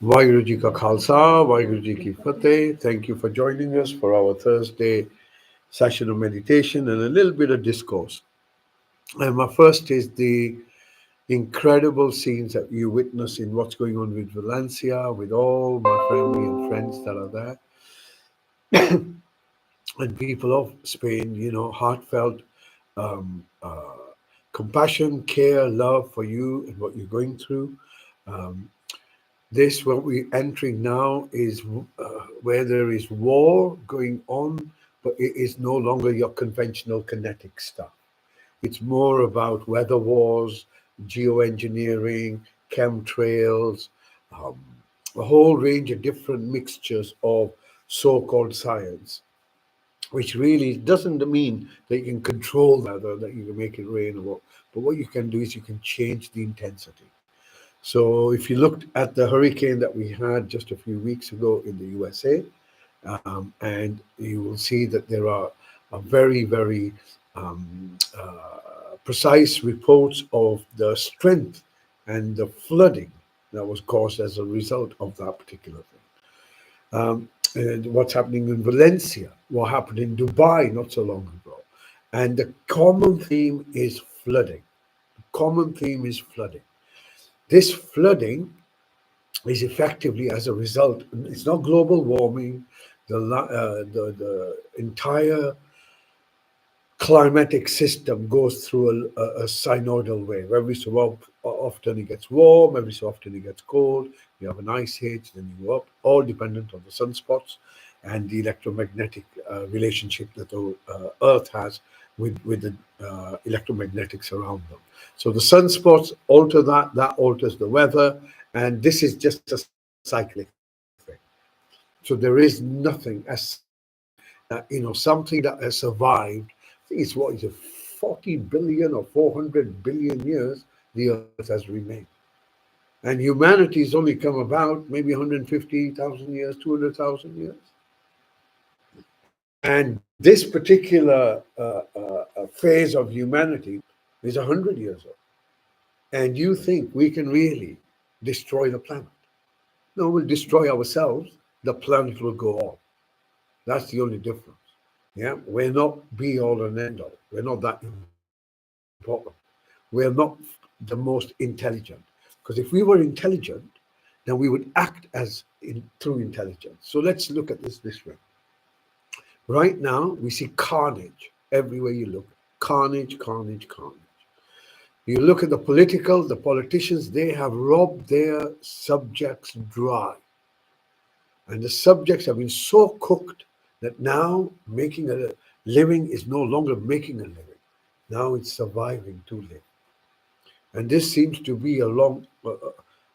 Vaheguru Ji Ka Khalsa, Vaheguru Ji Ki Fateh. Thank you for joining us for our Thursday session of meditation and a little bit of discourse. And my first is the incredible scenes that you witness in what's going on with Valencia, with all my family and friends that are there, and people of Spain, heartfelt um, uh, compassion, care, love for you and what you're going through. Um, This, what we're entering now, is where there is war going on, but it is no longer your conventional kinetic stuff. It's more about weather wars, geoengineering, chemtrails, um, a whole range of different mixtures of so called science, which really doesn't mean that you can control the weather, that you can make it rain or what, but what you can do is you can change the intensity. So if you looked at the hurricane that we had just a few weeks ago in the USA, and you will see that there are very, very precise reports of the strength and the flooding that was caused as a result of that particular thing. And what's happening in Valencia, what happened in Dubai not so long ago. And the common theme is flooding. The common theme is flooding. This flooding is effectively as a result. It's not global warming. The entire climatic system goes through a synodal wave. Every so often it gets warm, every so often it gets cold. You have an ice age, then you go up, all dependent on the sunspots and the electromagnetic relationship that the Earth has with the electromagnetics around them. So the sunspots alter that, that alters the weather, and this is just a cyclic thing. So there is nothing as something that has survived. I think it's what is it, 40 billion or 400 billion years the Earth has remained. And humanity has only come about maybe 150,000 years, 200,000 years. And this particular phase of humanity is 100 years old. And you think we can really destroy the planet? No, we'll destroy ourselves. The planet will go on. That's the only difference. Yeah, we're not be all and end all. We're not that important. We're not the most intelligent. Because if we were intelligent, then we would act through intelligence. So let's look at this way. Right now, we see carnage everywhere you look. Carnage, carnage, carnage. You look at the politicians, they have robbed their subjects dry. And the subjects have been so cooked that now making a living is no longer making a living. Now it's surviving to live. And this seems to be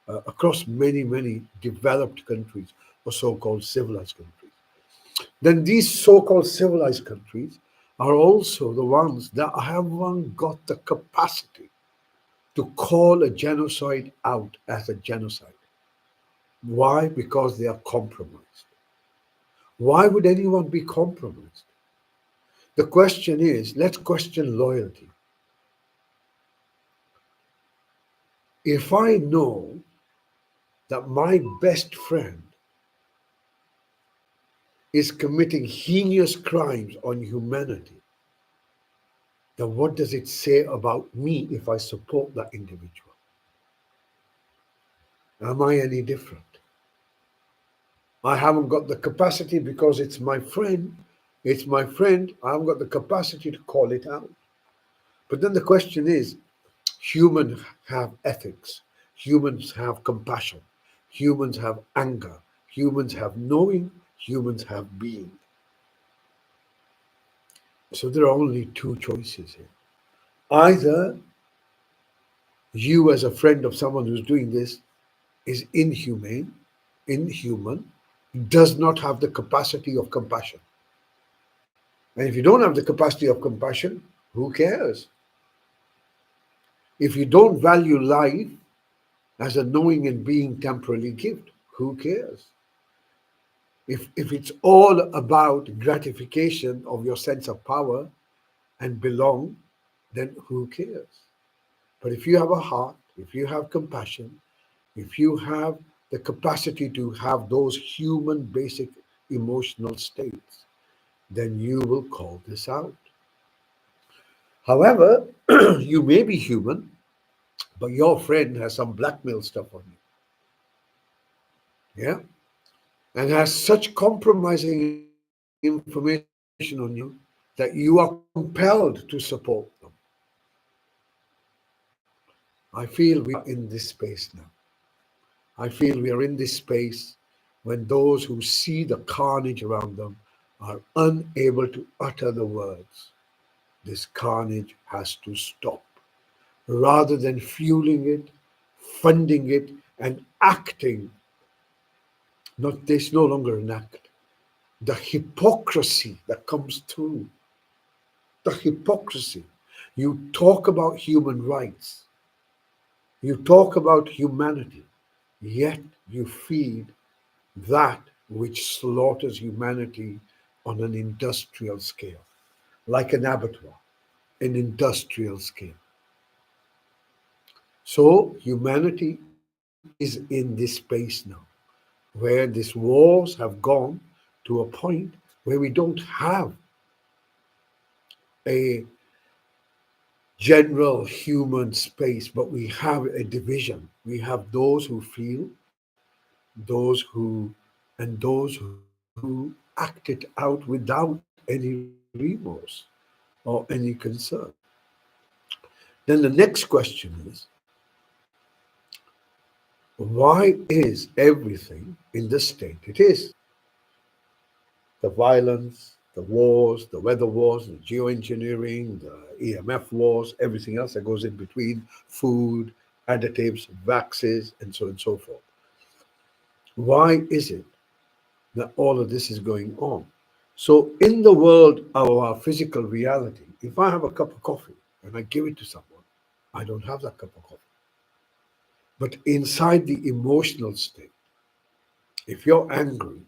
across many, many developed countries or so-called civilized countries. Then these so-called civilized countries are also the ones that haven't got the capacity to call a genocide out as a genocide. Why? Because they are compromised. Why would anyone be compromised? The question is, let's question loyalty. If I know that my best friend is committing heinous crimes on humanity, then what does it say about me if I support that individual? Am I any different? I haven't got the capacity because it's my friend. It's my friend. I haven't got the capacity to call it out. But then the question is, humans have ethics. Humans have compassion. Humans have anger. Humans have knowing. Humans have being. So there are only two choices here. Either you, as a friend of someone who's doing this, is inhuman, does not have the capacity of compassion. And if you don't have the capacity of compassion, who cares? If you don't value life as a knowing and being temporary gift, who cares? If it's all about gratification of your sense of power and belong, then who cares? But if you have a heart, if you have compassion, if you have the capacity to have those human basic emotional states, then you will call this out. However, you may be human, but your friend has some blackmail stuff on you, yeah, and has such compromising information on you that you are compelled to support them. I feel we are in this space now. I feel we are in this space when those who see the carnage around them are unable to utter the words. This carnage has to stop. Rather than fueling it, funding it, and acting, not there's no longer an act. The hypocrisy that comes through, the hypocrisy. You talk about human rights, you talk about humanity, yet you feed that which slaughters humanity on an industrial scale, like an abattoir, an industrial scale. So humanity is in this space now, where these wars have gone to a point where we don't have a general human space, but we have a division. We have those who feel, those who, and those who act it out without any remorse or any concern. Then the next question is, why is everything in the state it is? The violence, the wars, the weather wars, the geoengineering, the EMF wars, everything else that goes in between, food, additives, vaccines, and so on and so forth. Why is it that all of this is going on? So, in the world of our physical reality, if I have a cup of coffee and I give it to someone, I don't have that cup of coffee. But inside the emotional state, if you're angry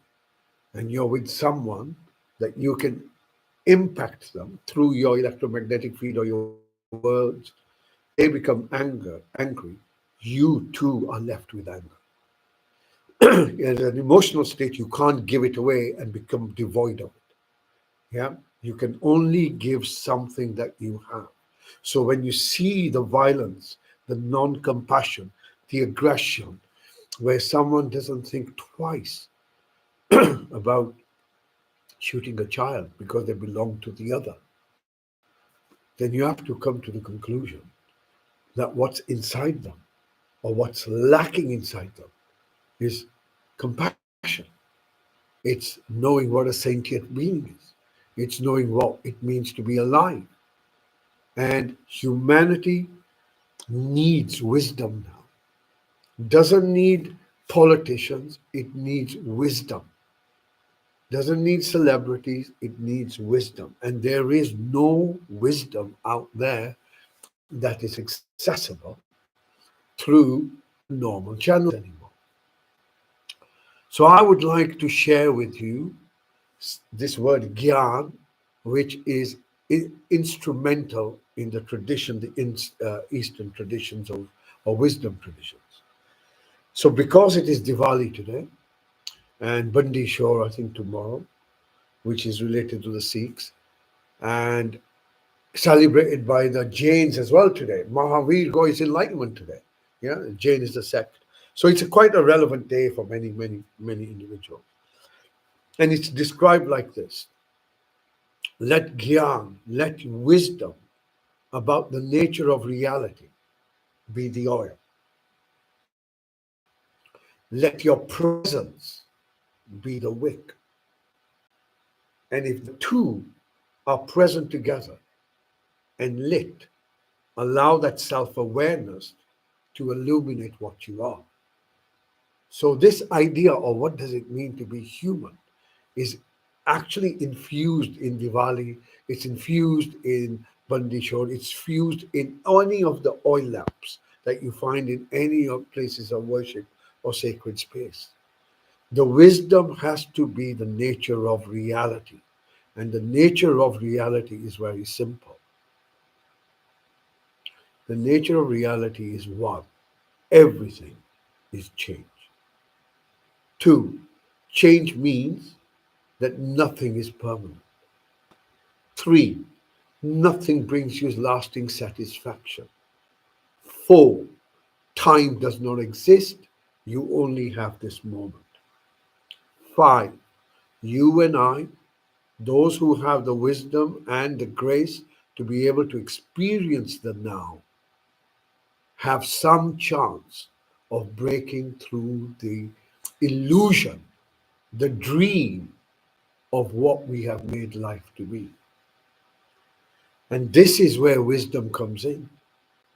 and you're with someone that you can impact them through your electromagnetic field or your words, and they become angry, you too are left with anger. In an emotional state, you can't give it away and become devoid of it. Yeah, you can only give something that you have. So when you see the violence, the non-compassion, the aggression, where someone doesn't think twice about shooting a child because they belong to the other, then you have to come to the conclusion that what's inside them or what's lacking inside them is compassion. It's knowing what a sentient being is. It's knowing what it means to be alive. And humanity needs wisdom now. Doesn't need politicians, it needs wisdom. Doesn't need celebrities, it needs wisdom. And there is no wisdom out there that is accessible through the normal channels anymore. So I would like to share with you this word gyan, which is instrumental in the tradition, the Eastern traditions of or wisdom traditions. So because it is Diwali today and Bandi Shore, I think tomorrow, which is related to the Sikhs, and celebrated by the Jains as well today. Mahavir Goy's enlightenment today. Yeah, Jain is the sect. So it's quite a relevant day for many, many, many individuals. And it's described like this: let gyan, let wisdom about the nature of reality be the oil. Let your presence be the wick. And if the two are present together and lit, allow that self awareness to illuminate what you are. So, this idea of what does it mean to be human is actually infused in Diwali, it's infused in Bandi Shore, it's fused in any of the oil lamps that you find in any of places of worship or sacred space. The wisdom has to be the nature of reality. And the nature of reality is very simple. The nature of reality is one: everything is change. Two, change means that nothing is permanent. Three, nothing brings you lasting satisfaction. Four, time does not exist. You only have this moment. Five, you and I, those who have the wisdom and the grace to be able to experience the now, have some chance of breaking through the illusion, the dream of what we have made life to be. And this is where wisdom comes in.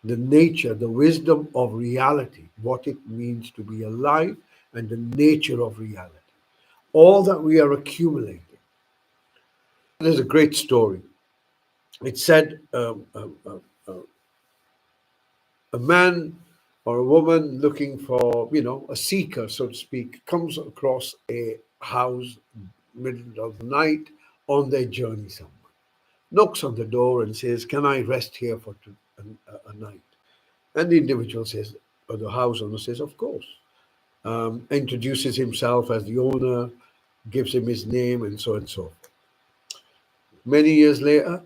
The nature, the wisdom of reality, what it means to be alive, and the nature of reality. All that we are accumulating. There's a great story. It said a man or a woman looking for, a seeker, so to speak, comes across a house middle of the night on their journey somewhere. Knocks on the door and says, "Can I rest here for a night?" And the individual says, or the house owner says, "Of course." Introduces himself as the owner, gives him his name, and so and so forth. Many years later,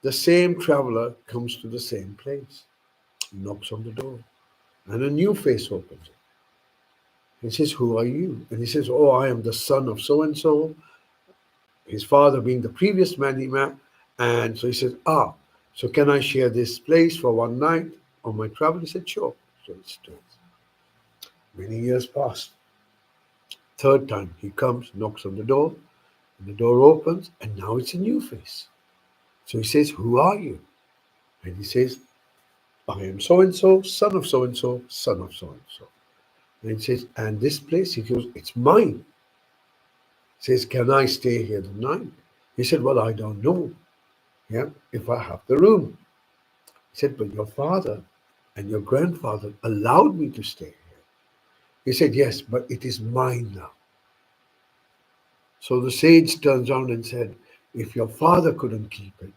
the same traveler comes to the same place, knocks on the door, and a new face opens. He says, "Who are you?" And he says, "Oh, I am the son of so and so," his father being the previous man he met. And so he says, so can I share this place for one night on my travel? He said, "Sure." So it's two. Many years pass. Third time he comes, knocks on the door, and the door opens, and now it's a new face. So he says, "Who are you?" And he says, "I am so and so, son of so and so, son of so and so." And he says, "And this place?" He goes, "It's mine." He says, "Can I stay here tonight?" He said, "Well, I don't know, yeah, if I have the room." He said, "But your father and your grandfather allowed me to stay here." He said, "Yes, but it is mine now." So the sage turns around and said, "If your father couldn't keep it,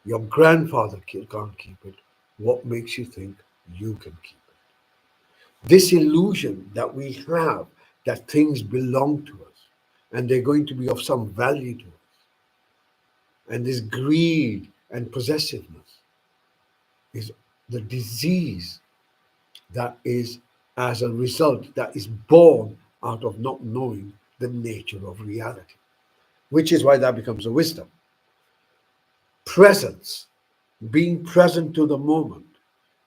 your grandfather can't keep it, what makes you think you can keep it?" This illusion that we have that things belong to us and they're going to be of some value to us, and this greed and possessiveness is the disease that is, as a result, that is born out of not knowing the nature of reality, which is why that becomes a wisdom. Presence, being present to the moment,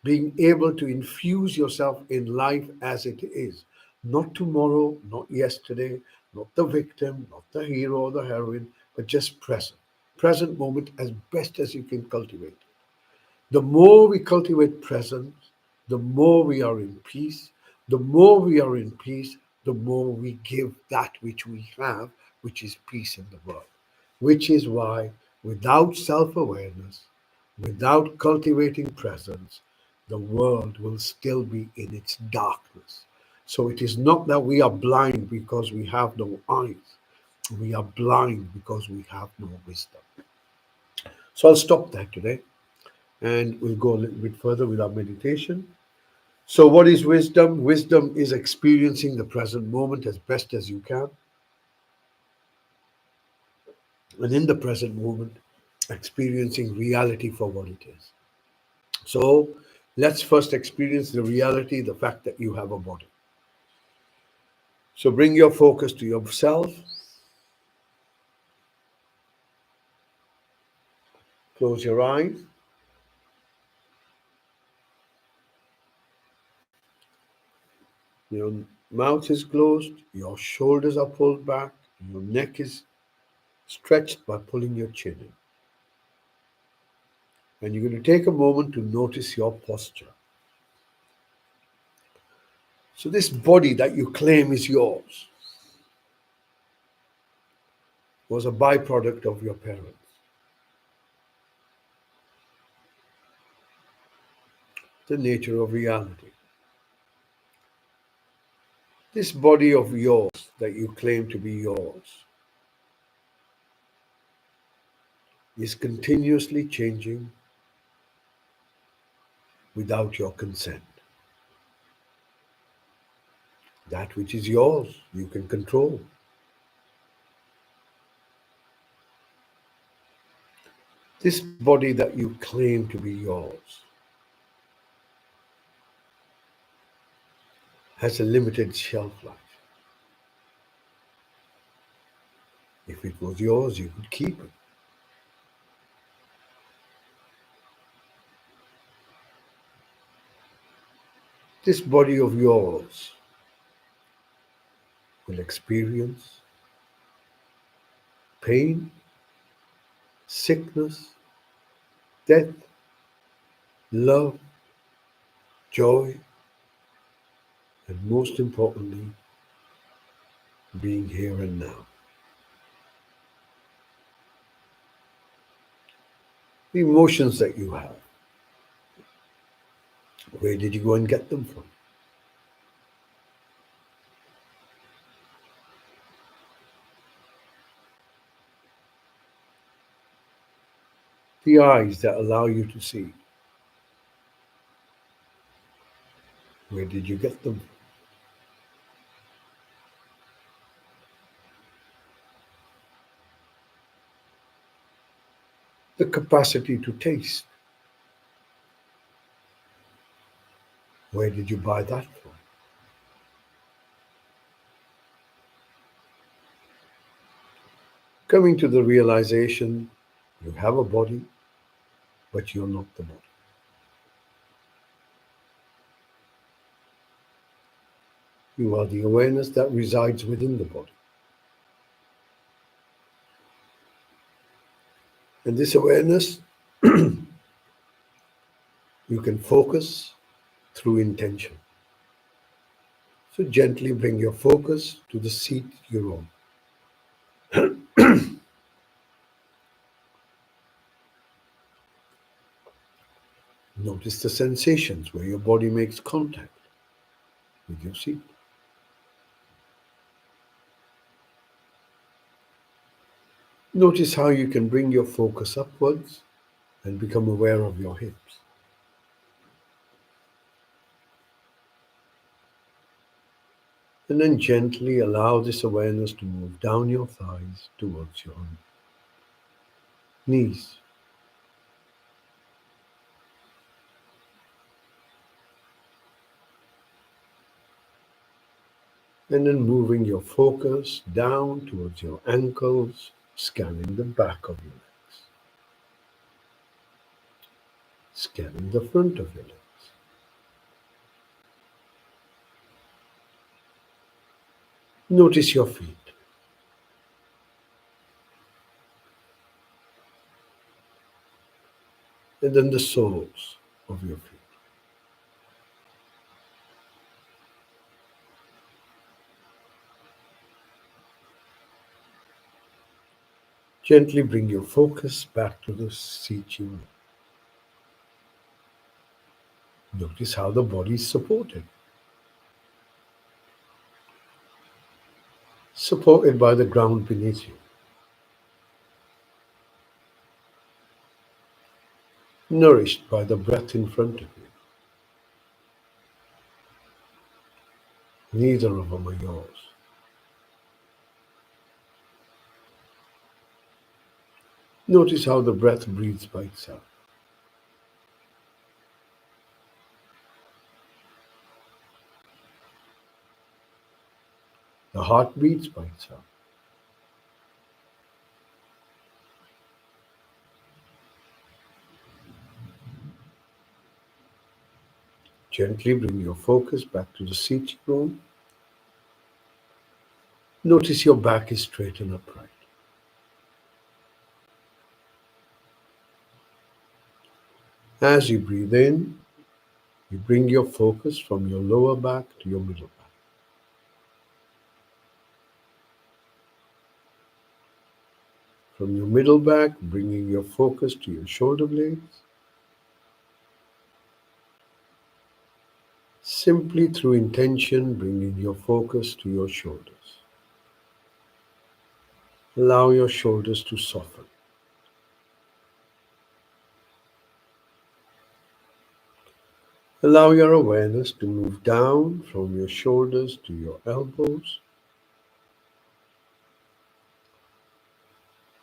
being able to infuse yourself in life as it is, not tomorrow, not yesterday, not the victim, not the hero or the heroine, but just present moment as best as you can cultivate. The more we cultivate presence, the more we are in peace. The more we are in peace, the more we give that which we have, which is peace in the world. Which is why, without self awareness, without cultivating presence, the world will still be in its darkness. So it is not that we are blind because we have no eyes. We are blind because we have no wisdom. So I'll stop there today and we'll go a little bit further with our meditation. So, what is wisdom? Wisdom is experiencing the present moment as best as you can, and in the present moment, experiencing reality for what it is. So, let's first experience the reality, the fact that you have a body. So, bring your focus to yourself, close your eyes. Your mouth is closed, your shoulders are pulled back, your neck is stretched by pulling your chin in. And you're going to take a moment to notice your posture. So, this body that you claim is yours was a byproduct of your parents. The nature of reality. This body of yours that you claim to be yours is continuously changing without your consent. That which is yours, you can control. This body that you claim to be yours has a limited shelf life. If it was yours, you could keep it. This body of yours will experience pain, sickness, death, love, joy, and most importantly, being here and now. The emotions that you have, where did you go and get them from? The eyes that allow you to see, where did you get them from? The capacity to taste, where did you buy that from? Coming to the realization you have a body, but you're not the body. You are the awareness that resides within the body. And this awareness, you can focus through intention. So gently bring your focus to the seat you're on. Notice the sensations where your body makes contact with your seat. Notice how you can bring your focus upwards and become aware of your hips. And then gently allow this awareness to move down your thighs towards your knees. And then moving your focus down towards your ankles, scanning the back of your legs, scanning the front of your legs. Notice your feet. And then the soles of your feet. Gently bring your focus back to the seat you're in. Notice how the body is supported by the ground beneath you, nourished by the breath in front of you. Neither of them are yours. Notice how the breath breathes by itself. The heart beats by itself. Gently bring your focus back to the seat you're on. Notice your back is straight and upright. As you breathe in, you bring your focus from your lower back to your middle back. From your middle back, bringing your focus to your shoulder blades. Simply through intention, bringing your focus to your shoulders. Allow your shoulders to soften. Allow your awareness to move down from your shoulders to your elbows,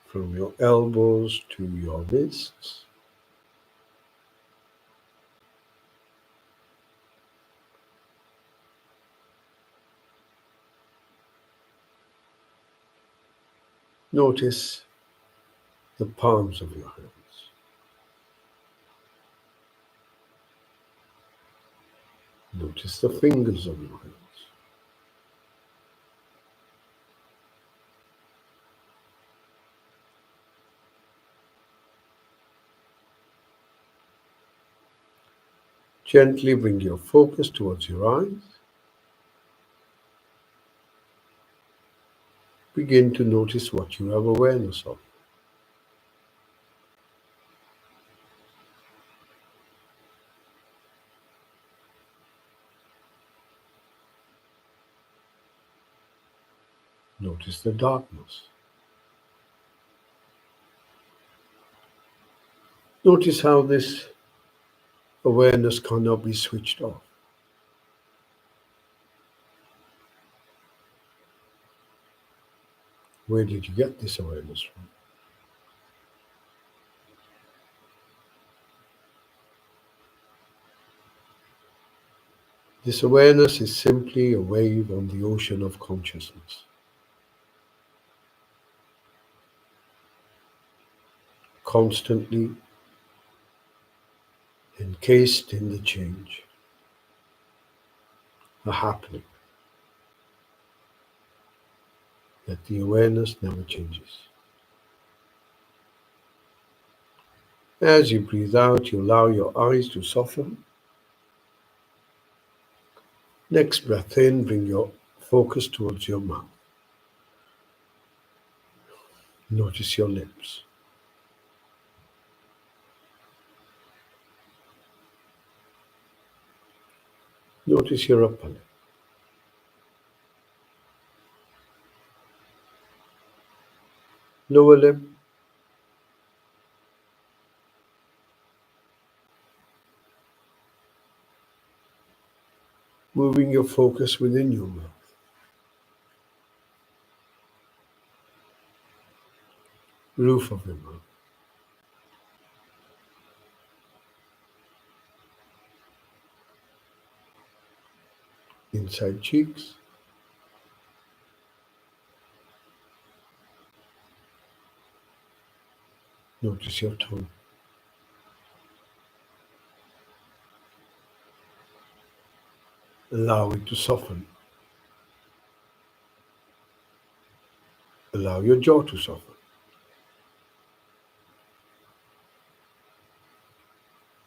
from your elbows to your wrists, notice the palms of your hands. Notice the fingers of your hands. Gently bring your focus towards your eyes. Begin to notice what you have awareness of. Notice the darkness. Notice how this awareness cannot be switched off. Where did you get this awareness from? This awareness is simply a wave on the ocean of consciousness, constantly encased in the change, a happening that the awareness never changes. As you breathe out, you allow your eyes to soften. Next breath in, bring your focus towards your mouth. Notice your lips. Notice your upper lip, lower lip, moving your focus within your mouth, roof of your mouth, inside cheeks, notice your tongue. Allow it to soften. Allow your jaw to soften.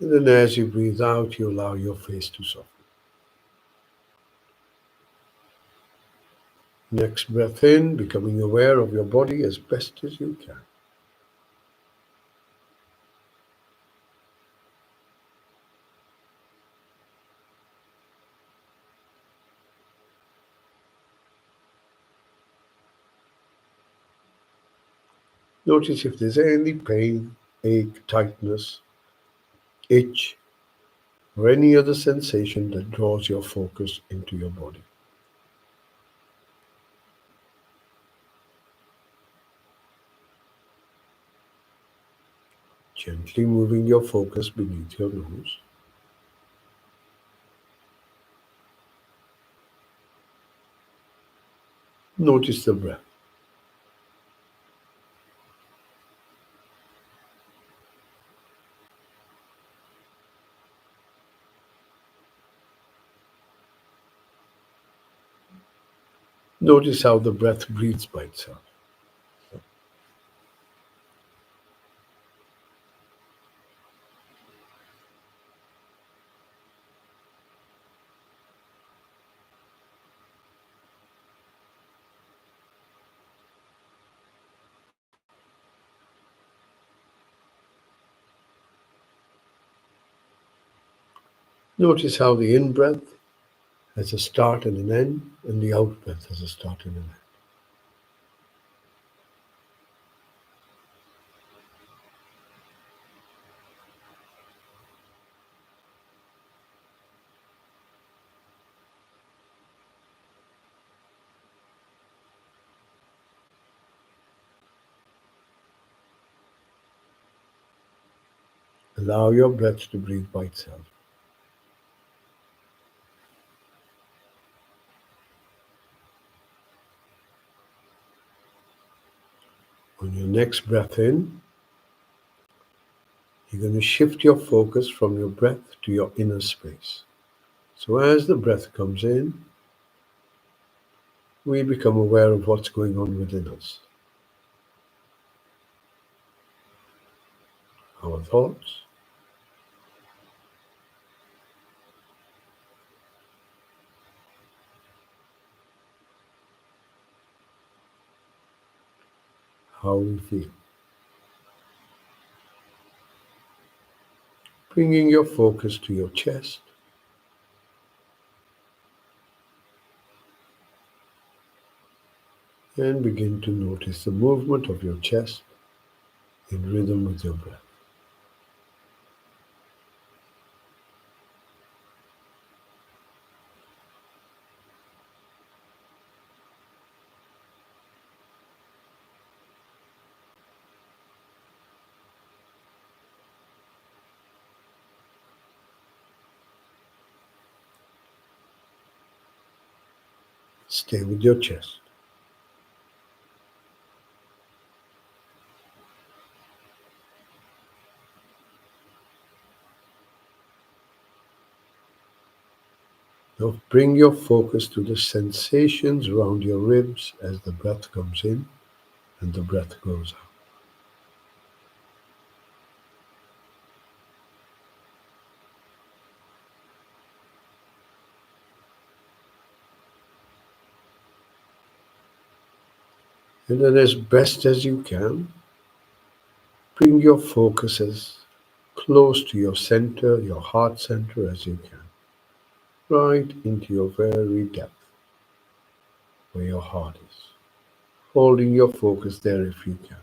And then as you breathe out, you allow your face to soften. Next breath in, becoming aware of your body as best as you can. Notice if there's any pain, ache, tightness, itch, or any other sensation that draws your focus into your body. Gently moving your focus beneath your nose. Notice the breath. Notice how the breath breathes by itself. Notice how the in-breath has a start and an end, and the out-breath has a start and an end. Allow your breath to breathe by itself. On your next breath in, you're going to shift your focus from your breath to your inner space. So as the breath comes in, we become aware of what's going on within us. Our thoughts, how we feel. Bringing your focus to your chest, and begin to notice the movement of your chest in rhythm with your breath. Stay with your chest. Now bring your focus to the sensations around your ribs as the breath comes in and the breath goes out. And then as best as you can, bring your focus as close to your center, your heart center as you can. Right into your very depth, where your heart is. Holding your focus there if you can.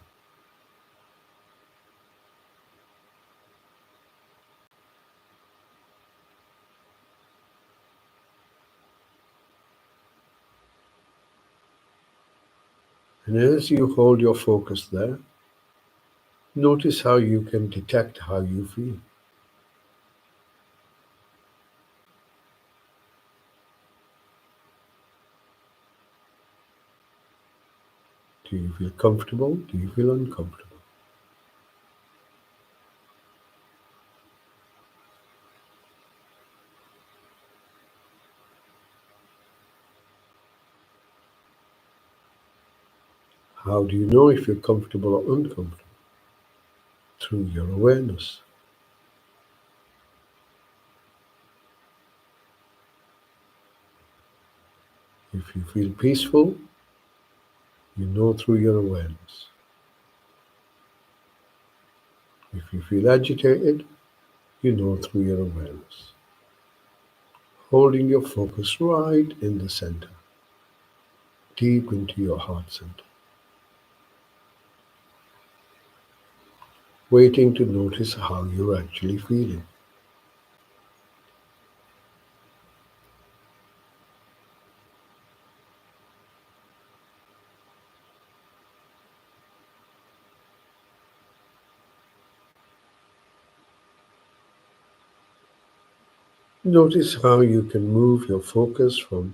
And as you hold your focus there, notice how you can detect how you feel. Do you feel comfortable? Do you feel uncomfortable? How do you know if you're comfortable or uncomfortable? Through your awareness. If you feel peaceful, you know through your awareness. If you feel agitated, you know through your awareness. Holding your focus right in the center, deep into your heart center. Waiting to notice how you're actually feeling. Notice how you can move your focus from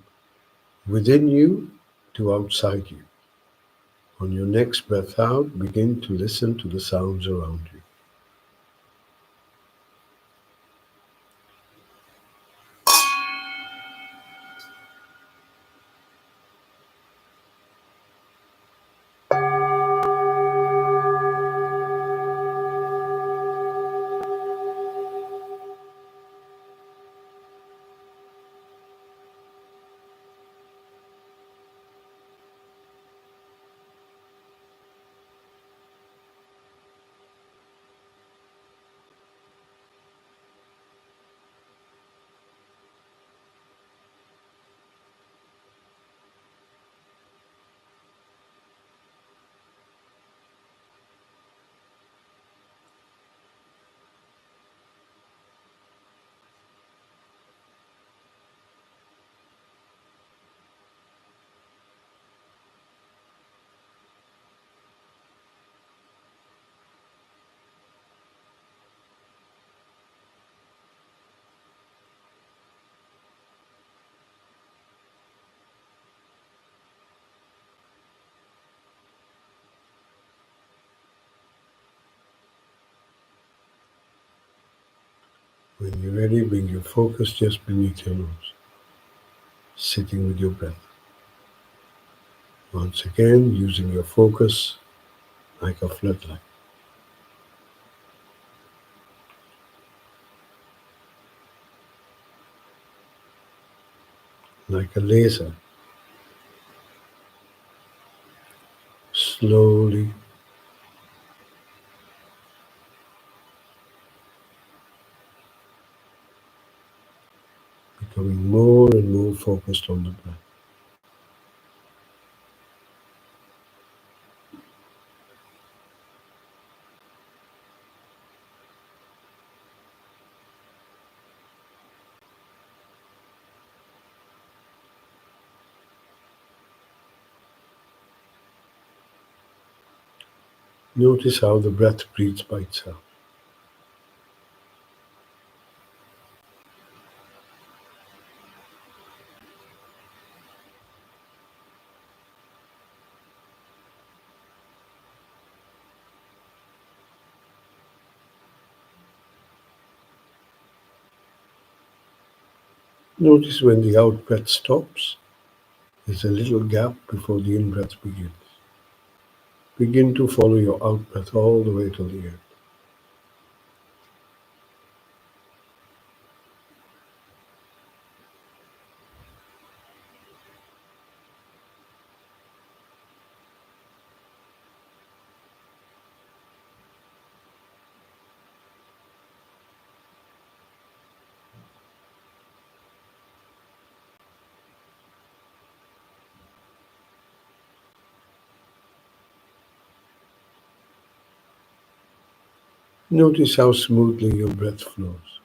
within you to outside you. On your next breath out, begin to listen to the sounds around you. When you're ready, bring your focus just beneath your nose, sitting with your breath. Once again, using your focus like a floodlight. Like a laser, slowly becoming more and more focused on the breath. Notice how the breath breathes by itself. Notice when the out breath stops, there's a little gap before the in breath begins. Begin to follow your out breath all the way to the end. Notice how smoothly your breath flows.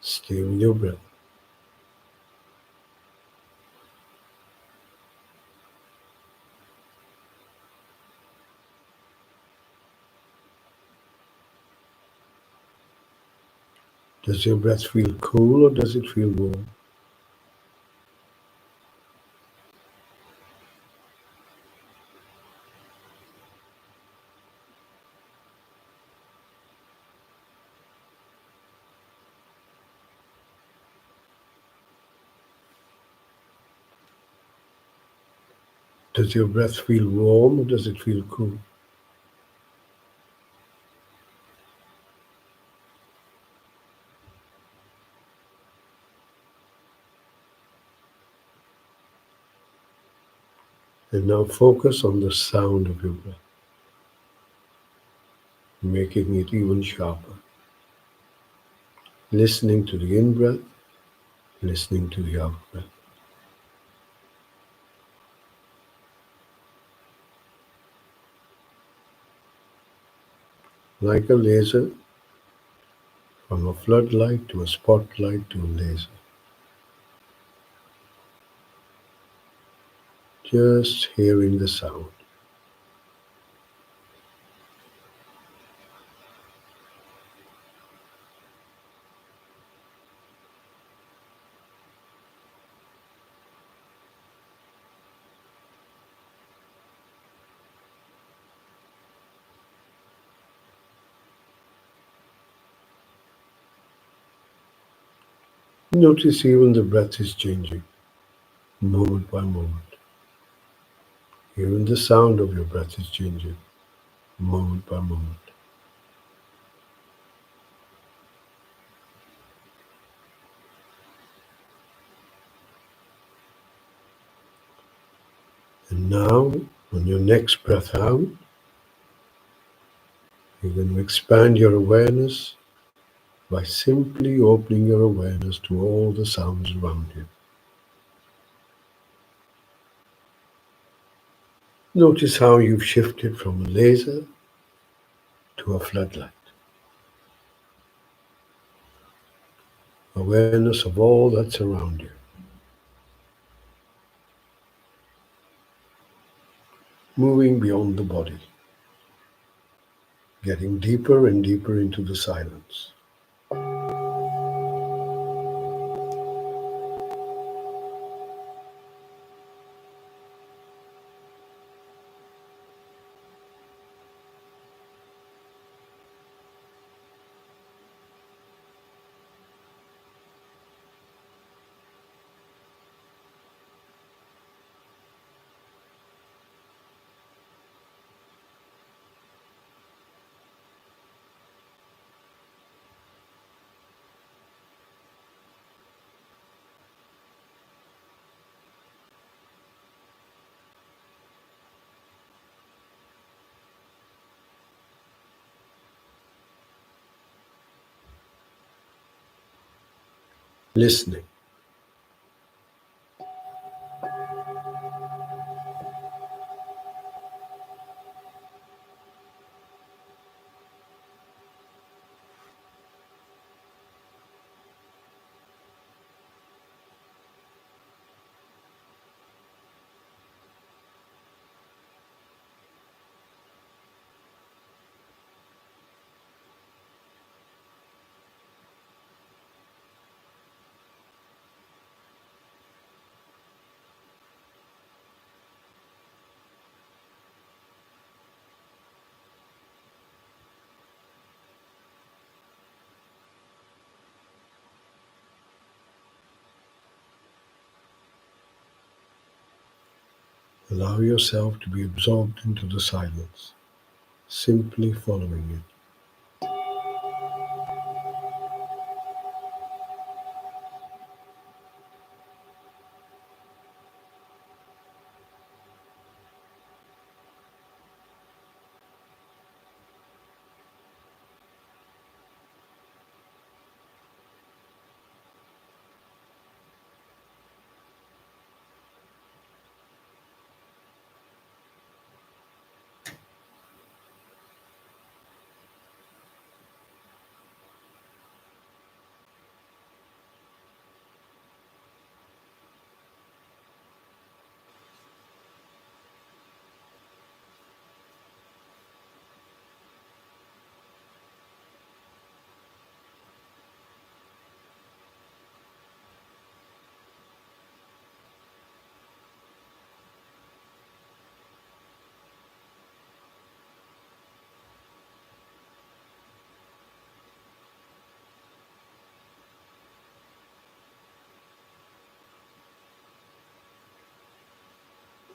Stay with your breath. Does your breath feel cool or does it feel warm? Does your breath feel warm or does it feel cool? And now focus on the sound of your breath, making it even sharper. Listening to the in breath, listening to the out breath. Like a laser, from a floodlight to a spotlight to a laser. Just hearing the sound. Notice even the breath is changing, moment by moment. Even the sound of your breath is changing, moment by moment. And now, on your next breath out, you're going to expand your awareness by simply opening your awareness to all the sounds around you. Notice how you've shifted from a laser to a floodlight. Awareness of all that's around you. Moving beyond the body. Getting deeper and deeper into the silence. listening. Allow yourself to be absorbed into the silence, simply following it.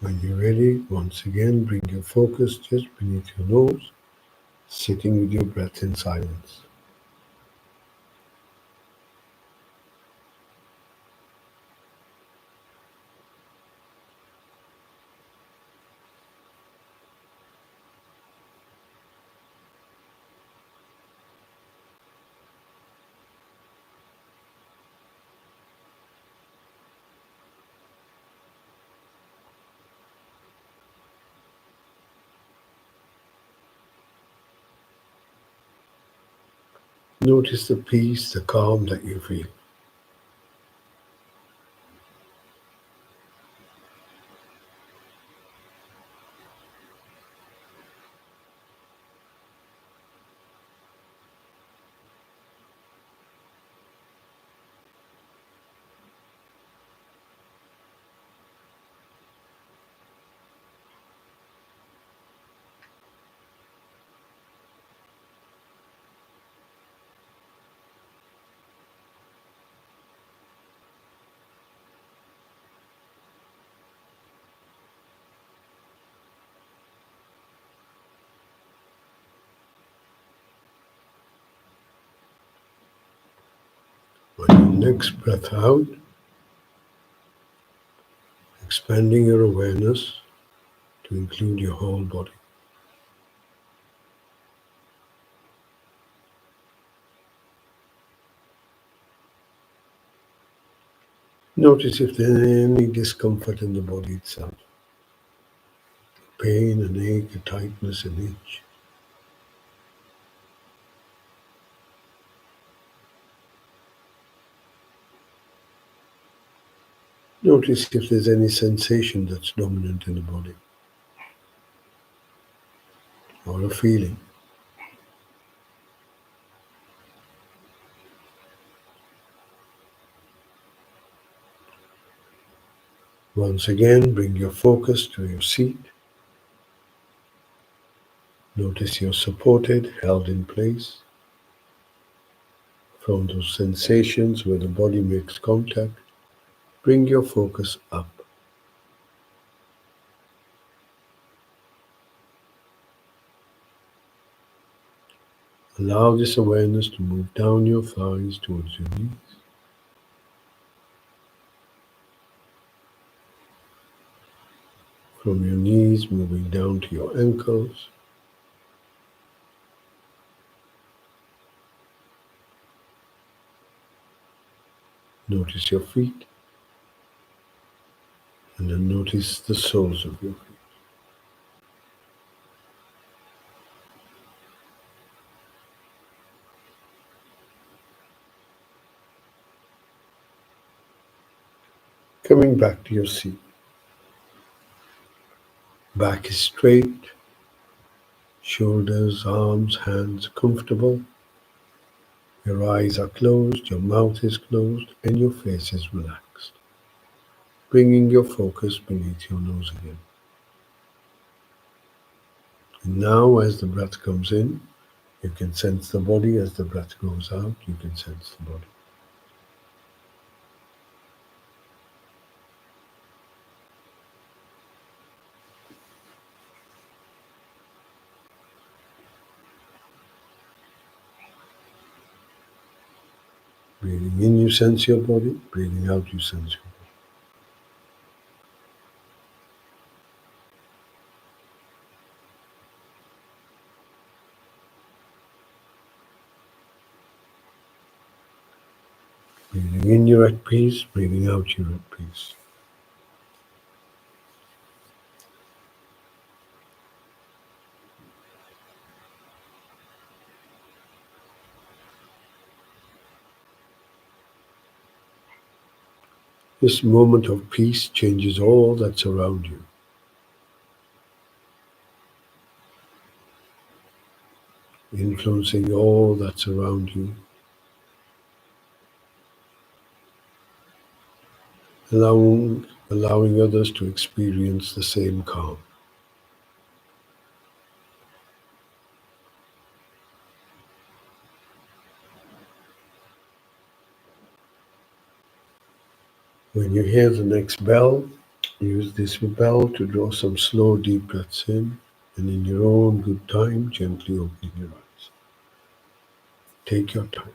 When you're ready, once again, bring your focus just beneath your nose, sitting with your breath in silence. Notice the peace, the calm that you feel. On your next breath out, expanding your awareness to include your whole body. Notice if there's any discomfort in the body itself. Pain, an ache, a tightness, an itch. Notice if there's any sensation that's dominant in the body or a feeling. Once again, bring your focus to your seat. Notice you're supported, held in place. From those sensations where the body makes contact, bring your focus up. Allow this awareness to move down your thighs towards your knees. From your knees, moving down to your ankles. Notice your feet, and then notice the soles of your feet. Coming back to your seat. Back is straight, shoulders, arms, hands comfortable. Your eyes are closed, your mouth is closed, and your face is relaxed. Bringing your focus beneath your nose again. And now, as the breath comes in, you can sense the body. As the breath goes out, you can sense the body. Breathing in, you sense your body. Breathing out, you sense your body. Breathing in, you're at peace. Breathing out, you're at peace. This moment of peace changes all that's around you. Influencing all that's around you, allowing others to experience the same calm. When you hear the next bell, use this bell to draw some slow, deep breaths in, and in your own good time, gently opening your eyes. Take your time.